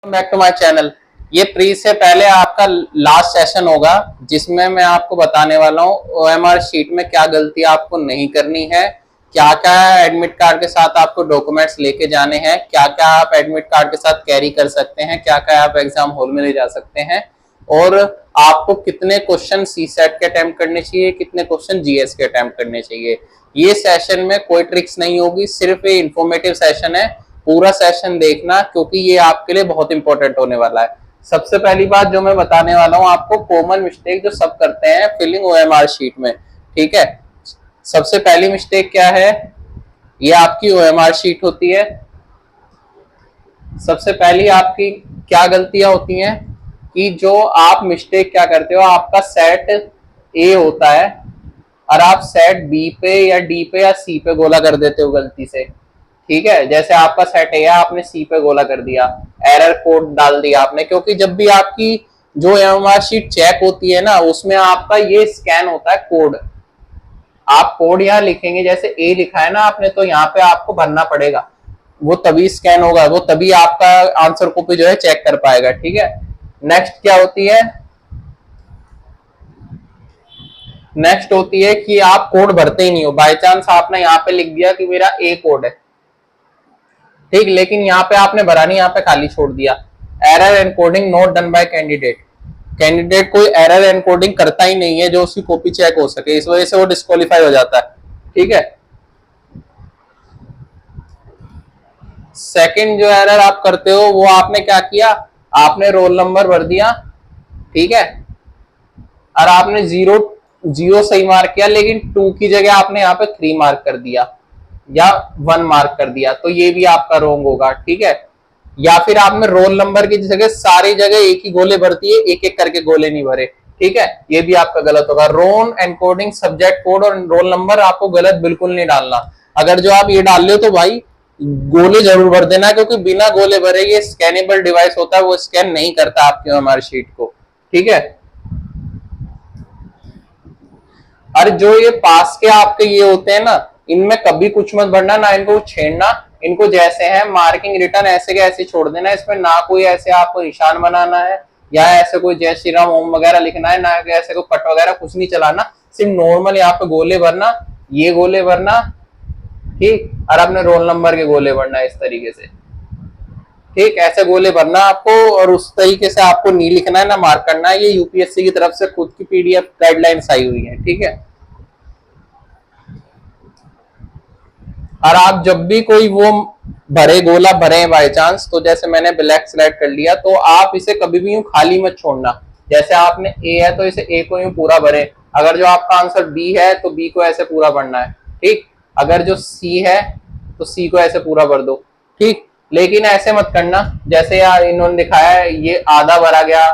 Back to my channel. ये प्री से पहले आपका लास्ट सेशन होगा जिसमें मैं आपको बताने वाला हूँ ओएमआर शीट में क्या गलती आपको नहीं करनी है, क्या क्या एडमिट कार्ड के साथ आपको डॉक्यूमेंट्स लेके जाने हैं, क्या क्या आप एडमिट कार्ड के साथ कैरी कर सकते हैं, क्या क्या आप एग्जाम हॉल में ले जा सकते हैं और आपको कितने क्वेश्चन सी सेट के अटेम्प्ट करने चाहिए, कितने क्वेश्चन जीएस के अटेम्प्ट करने चाहिए। ये सेशन में कोई ट्रिक्स नहीं होगी, सिर्फ ये इंफॉर्मेटिव सेशन है। पूरा सेशन देखना क्योंकि ये आपके लिए बहुत इंपॉर्टेंट होने वाला है। सबसे पहली बात जो मैं बताने वाला हूं आपको, कॉमन मिस्टेक जो सब करते हैं फिलिंग ओएमआर शीट में, ठीक है। सबसे पहली मिस्टेक क्या है, ये आपकी ओएमआर शीट होती है। सबसे पहली आपकी क्या गलतियां होती हैं कि जो आप मिस्टेक क्या करते हो, आपका सेट ए होता है और आप सेट बी पे या डी पे या सी पे गोला कर देते हो गलती से, ठीक है। जैसे आपका सेट है, आपने सी पे गोला कर दिया, एरर कोड डाल दिया आपने, क्योंकि जब भी आपकी जो एमआर शीट चेक होती है ना, उसमें आपका ये स्कैन होता है कोड। आप कोड यहाँ लिखेंगे, जैसे ए लिखा है ना आपने, तो यहाँ पे आपको भरना पड़ेगा, वो तभी स्कैन होगा, वो तभी आपका आंसर कॉपी जो है चेक कर पाएगा, ठीक है। नेक्स्ट क्या होती है, नेक्स्ट होती है कि आप कोड भरते ही नहीं हो। बाय चांस आपने यहाँ पे लिख दिया कि मेरा ए कोड है, ठीक, लेकिन यहाँ पे आपने भरा नहीं, यहाँ पे खाली छोड़ दिया। Error encoding not done by candidate, candidate कोई एरर एनकोडिंग करता ही नहीं है जो उसकी कॉपी चेक हो सके, इस वजह से वो डिस्क्वालीफाई हो जाता है, ठीक है। सेकंड जो एरर आप करते हो वो आपने क्या किया, आपने रोल नंबर भर दिया, ठीक है, और आपने जीरो जीरो सही मार्क किया, लेकिन 2 की जगह आपने यहाँ पे 3 मार्क कर दिया या 1 मार्क कर दिया, तो ये भी आपका रॉन्ग होगा, ठीक है। या फिर आपने रोल नंबर की जगह सारी जगह एक ही गोले भरती है, एक एक करके गोले नहीं भरे, ठीक है, ये भी आपका गलत होगा। रोल एनकोडिंग सब्जेक्ट कोड और रोल नंबर आपको गलत बिल्कुल नहीं डालना। अगर जो आप ये डाल रहे हो तो भाई गोले जरूर भर देना, क्योंकि बिना गोले भरे ये स्कैनेबल डिवाइस होता है, वो स्कैन नहीं करता आपकी हमारी शीट को, ठीक है। और जो ये पास के आपके ये होते हैं ना, इनमें कभी कुछ मत भरना, ना इनको छेड़ना, इनको जैसे है मार्किंग रिटर्न ऐसे के ऐसे छोड़ देना। इसमें ना कोई ऐसे आपको निशान बनाना है या ऐसे कोई जय श्री राम ओम वगैरह लिखना है, ना ऐसे कोई कट वगैरह कुछ नहीं चलाना, सिर्फ नॉर्मल यहाँ पे गोले भरना, ये गोले भरना, ठीक, और अपने रोल नंबर के गोले भरना इस तरीके से, ठीक, ऐसे गोले भरना आपको, और उस तरीके से आपको नहीं लिखना है ना मार्क करना है। ये यूपीएससी की तरफ से खुद की पीडीएफ गाइडलाइंस आई हुई है, ठीक है। और आप जब भी कोई वो भरे गोला भरे बाय चांस, तो जैसे मैंने ब्लैक सिलेक्ट कर लिया, तो आप इसे कभी भी यूं खाली मत छोड़ना। जैसे आपने ए है तो इसे ए को यूं पूरा भरे, अगर जो आपका आंसर बी है तो बी को ऐसे पूरा भरना है, ठीक। अगर जो सी है तो सी को ऐसे पूरा भर दो, ठीक। लेकिन ऐसे मत करना जैसे यार इन्होंने दिखाया है ये आधा भरा गया,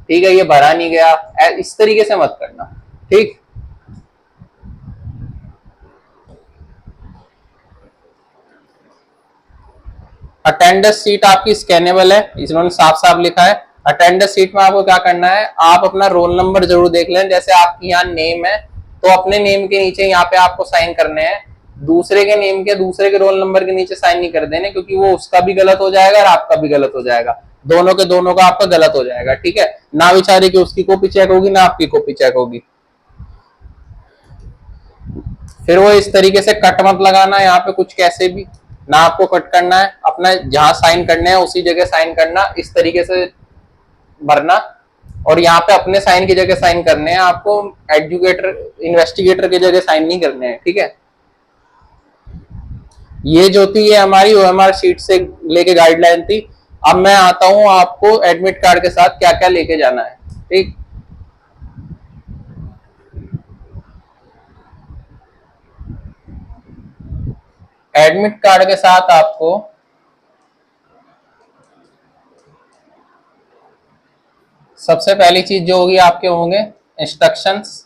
ठीक है, ये भरा नहीं गया, इस तरीके से मत करना, ठीक। अटेंडेंस सीट आपकी स्कैनेबल है, इन्होंने साफ साफ लिखा है। अटेंडेंस सीट में आपको क्या करना है, आप अपना रोल नंबर जरूर देख लें। जैसे आपकी यहाँ नेम है तो अपने नेम के नीचे यहाँ पे आपको साइन करने हैं, दूसरे के नेम के दूसरे के रोल नंबर के नीचे साइन नहीं कर देने, क्योंकि वो उसका भी गलत हो जाएगा और आपका भी गलत हो जाएगा, दोनों के दोनों का आपका गलत हो जाएगा, ठीक है। ना बेचारे की उसकी कॉपी चेक होगी ना आपकी कॉपी चेक होगी। फिर वो इस तरीके से कट मत लगाना यहाँ पे कुछ कैसे भी, ना आपको कट करना है, अपना जहां साइन करने हैं उसी जगह साइन करना, इस तरीके से भरना, और यहाँ पे अपने साइन की जगह साइन करने हैं आपको, एजुकेटर इन्वेस्टिगेटर की जगह साइन नहीं करने हैं, ठीक है। ये जो थी ये हमारी ओएमआर शीट से लेके गाइडलाइन थी। अब मैं आता हूँ आपको एडमिट कार्ड के साथ क्या क्या लेके जाना है, ठीक। एडमिट कार्ड के साथ आपको सबसे पहली चीज जो होगी आपके होंगे इंस्ट्रक्शंस,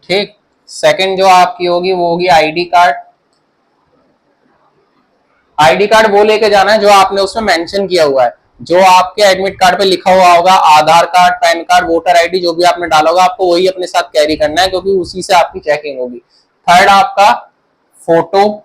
ठीक। सेकंड जो आपकी होगी वो होगी आईडी कार्ड। आईडी कार्ड वो लेके जाना है जो आपने उसमें मेंशन किया हुआ है, जो आपके एडमिट कार्ड पे लिखा हुआ होगा, Aadhaar card, PAN card, voter ID, जो भी आपने डाला होगा आपको वही अपने साथ कैरी करना है, क्योंकि उसी से आपकी चेकिंग होगी। थर्ड आपका फोटो,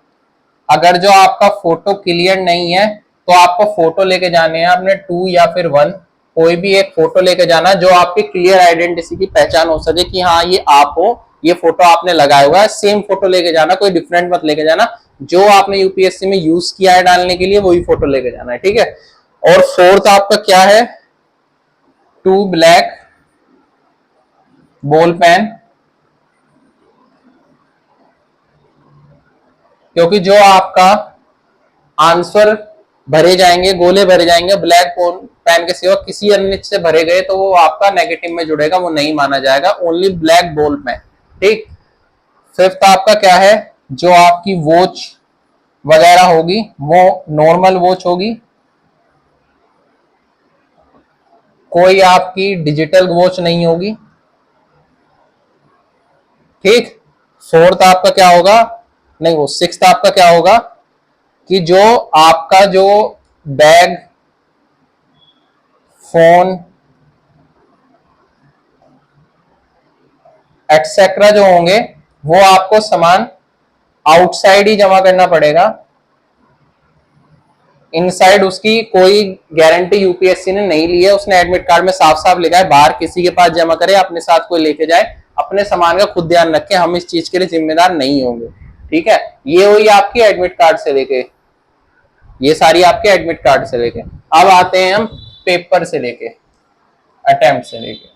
अगर जो आपका फोटो क्लियर नहीं है तो आपको फोटो लेके जाने हैं अपने 2 या फिर 1, कोई भी एक फोटो लेके जाना जो आपकी क्लियर आइडेंटिटी की पहचान हो सके कि हाँ ये आप हो, ये फोटो आपने लगाया हुआ है। सेम फोटो लेके जाना, कोई डिफरेंट मत लेके जाना, जो आपने यूपीएससी में यूज किया है डालने के लिए वही फोटो लेके जाना है, ठीक है। और फोर्थ आपका क्या है, 2 ब्लैक बॉल पेन, क्योंकि जो आपका आंसर भरे जाएंगे, गोले भरे जाएंगे ब्लैक पेन के सिवा किसी अन्य से भरे गए तो वो आपका नेगेटिव में जुड़ेगा, वो नहीं माना जाएगा, ओनली ब्लैक बॉल पेन, ठीक। फिफ्थ आपका क्या है, जो आपकी वॉच वगैरह होगी वो नॉर्मल वॉच होगी, कोई आपकी डिजिटल वॉच नहीं होगी, ठीक। फोर्थ आपका क्या होगा, नहीं वो सिक्स्थ आपका क्या होगा कि जो आपका जो बैग, फोन एक्सेट्रा जो होंगे वो आपको सामान आउटसाइड ही जमा करना पड़ेगा, इनसाइड उसकी कोई गारंटी यूपीएससी ने नहीं ली है। उसने एडमिट कार्ड में साफ साफ लिखा है बाहर किसी के पास जमा करे, अपने साथ कोई लेके जाए, अपने सामान का खुद ध्यान रखे, हम इस चीज के लिए जिम्मेदार नहीं होंगे, ठीक है। ये हुई आपकी एडमिट कार्ड से लेके, ये सारी आपके एडमिट कार्ड से लेके। अब आते हैं हम पेपर से लेके, अटेम्प्ट से लेके,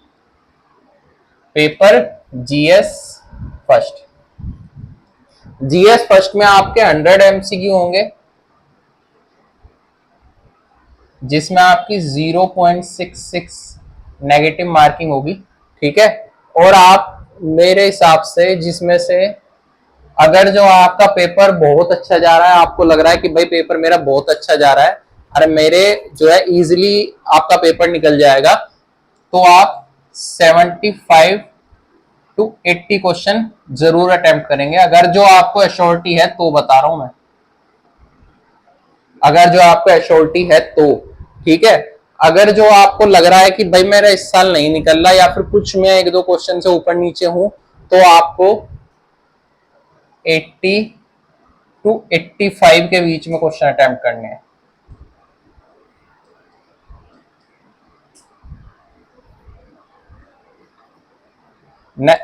paper GS first. GS first में आपके 100 एमसीक्यू होंगे, जिसमें आपकी 0.66 नेगेटिव मार्किंग होगी, ठीक है। और आप मेरे हिसाब से जिसमें से अगर जो आपका पेपर बहुत अच्छा जा रहा है, आपको लग रहा है कि भाई पेपर मेरा बहुत अच्छा जा रहा है, अरे मेरे जो है इजीली आपका पेपर निकल जाएगा, तो आप 75 to 80 क्वेश्चन जरूर अटेम्प्ट करेंगे, अगर जो आपको एश्योरिटी है तो बता रहा हूं मैं, अगर जो आपको एश्योरिटी है तो, ठीक है। अगर जो आपको लग रहा है कि भाई मेरा इस साल नहीं निकल रहा या फिर कुछ मैं 1-2 क्वेश्चन से ऊपर नीचे हूं, तो आपको 80 to 85 के बीच में क्वेश्चन अटेम्प्ट करने हैं।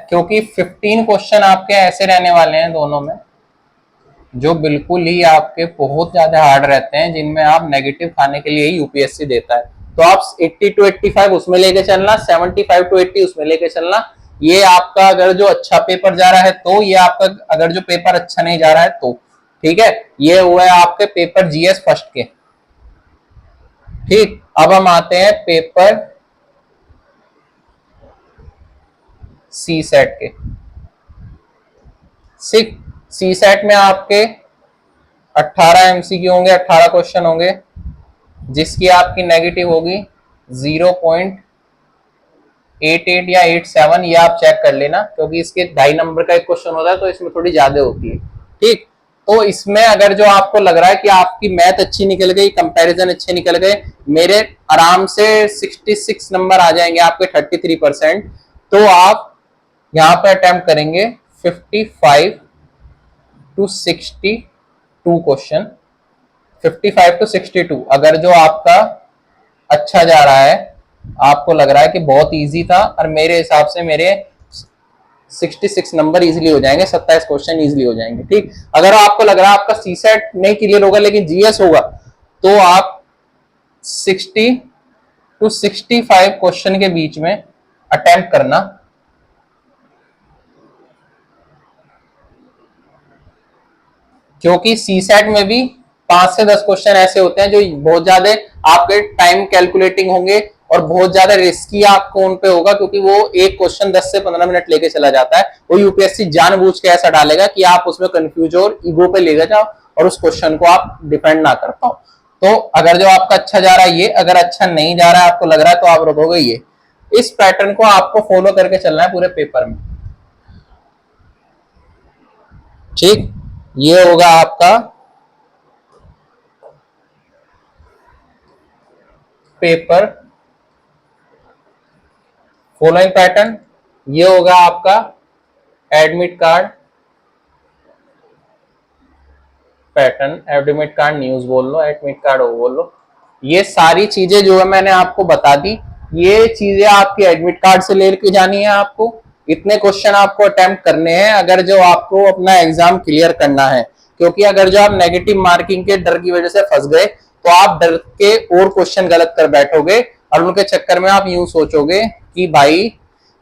क्योंकि 15 क्वेश्चन आपके ऐसे रहने वाले हैं दोनों में जो बिल्कुल ही आपके बहुत ज्यादा हार्ड रहते हैं, जिनमें आप नेगेटिव खाने के लिए ही यूपीएससी देता है। तो आप 80 to 85 उसमें लेके चलना, 75 to 80 उसमें लेके चलना। ये आपका अगर जो अच्छा पेपर जा रहा है तो, ये आपका अगर जो पेपर अच्छा नहीं जा रहा है तो, ठीक है। ये हुआ है आपके पेपर जीएस फर्स्ट के, ठीक। अब हम आते हैं पेपर सी सेट के। सी सेट में आपके 18 एमसीक्यू होंगे, 18 क्वेश्चन होंगे, जिसकी आपकी नेगेटिव होगी 0.88 या 87, ये आप चेक कर लेना, क्योंकि इसके 2.5 नंबर का एक क्वेश्चन होता है तो इसमें थोड़ी ज्यादा होती है, ठीक। तो इसमें अगर जो आपको लग रहा है कि आपकी मैथ अच्छी निकल गई, कंपैरिजन अच्छे निकल गए, मेरे आराम से 66 नंबर आ जाएंगे आपके 33%, तो आप यहाँ पे अटेम्प्ट करेंगे 55 to 62 क्वेश्चन, 55 to 62। अगर जो आपका अच्छा जा रहा है, आपको लग रहा है कि बहुत इजी था, और मेरे हिसाब से मेरे 66 नंबर इजीली हो जाएंगे, 27 क्वेश्चन इजीली हो जाएंगे, ठीक। अगर आपको लग रहा है आपका सी सेट नहीं क्लियर होगा लेकिन जीएस होगा, तो आप 60 to 65 क्वेश्चन के बीच में अटेम्प्ट करना, क्योंकि सी सेट में भी 5 से 10 क्वेश्चन ऐसे होते हैं जो बहुत ज्यादा आपके टाइम कैलकुलेटिंग होंगे और बहुत ज्यादा रिस्की आपको उन पे होगा, क्योंकि वो एक क्वेश्चन 10 से 15 मिनट लेके चला जाता है। वो यूपीएससी जानबूझ के ऐसा डालेगा कि आप उसमें कंफ्यूज हो और ईगो पे लेके जाओ और उस क्वेश्चन को आप डिफेंड ना कर पाओ। तो अगर जो आपका अच्छा जा रहा है ये, अगर अच्छा नहीं जा रहा है आपको लग रहा है, तो आप रोकोगे ये। इस पैटर्न को आपको फॉलो करके चलना है पूरे पेपर में, ठीक। ये होगा आपका पेपर फॉलोइंग पैटर्न, ये होगा आपका admit card, pattern, admit card news बोल लो, एडमिट कार्ड वो बोल लो, ये सारी चीजें जो है मैंने आपको बता दी। ये चीजें आपकी एडमिट कार्ड से लेके जानी है आपको। इतने क्वेश्चन आपको अटेम्प्ट करने हैं अगर जो आपको अपना एग्जाम क्लियर करना है, क्योंकि अगर जो आप नेगेटिव मार्किंग के डर की वजह से फंस गए तो आप डर के और क्वेश्चन गलत कर बैठोगे और उनके चक्कर में आप यूं सोचोगे कि भाई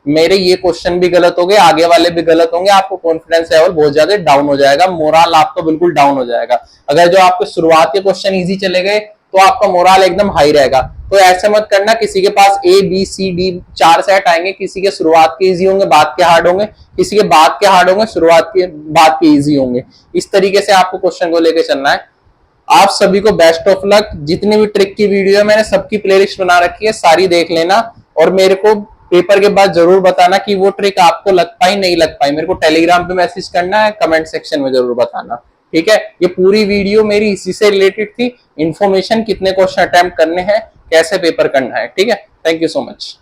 मेरे ये क्वेश्चन भी गलत हो गए, आगे वाले भी गलत होंगे, आपको कॉन्फिडेंस लेवल बहुत ज्यादा डाउन हो जाएगा, मोरल आपका बिल्कुल डाउन हो जाएगा। अगर जो आपके शुरुआत के क्वेश्चन इजी चले गए तो आपका मोरल एकदम हाई रहेगा। तो ऐसे मत करना, किसी के पास A B C D 4 set आएंगे, किसी के शुरुआत के इजी होंगे, बाद के हार्ड होंगे, किसी के बाद के हार्ड होंगे, शुरुआत के बाद के इजी होंगे। इस तरीके से आपको क्वेश्चन को लेकर चलना है। आप सभी को बेस्ट ऑफ लक। जितनी भी ट्रिक की वीडियो है मैंने सबकी प्लेलिस्ट बना रखी है, सारी देख लेना और मेरे को पेपर के बाद जरूर बताना कि वो ट्रिक आपको लग पाई नहीं लग पाई। मेरे को टेलीग्राम पे मैसेज करना है, कमेंट सेक्शन में जरूर बताना, ठीक है। ये पूरी वीडियो मेरी इसी से रिलेटेड थी, इन्फॉर्मेशन कितने क्वेश्चन अटेम्प्ट करने हैं, कैसे पेपर करना है, ठीक है। Thank you so much.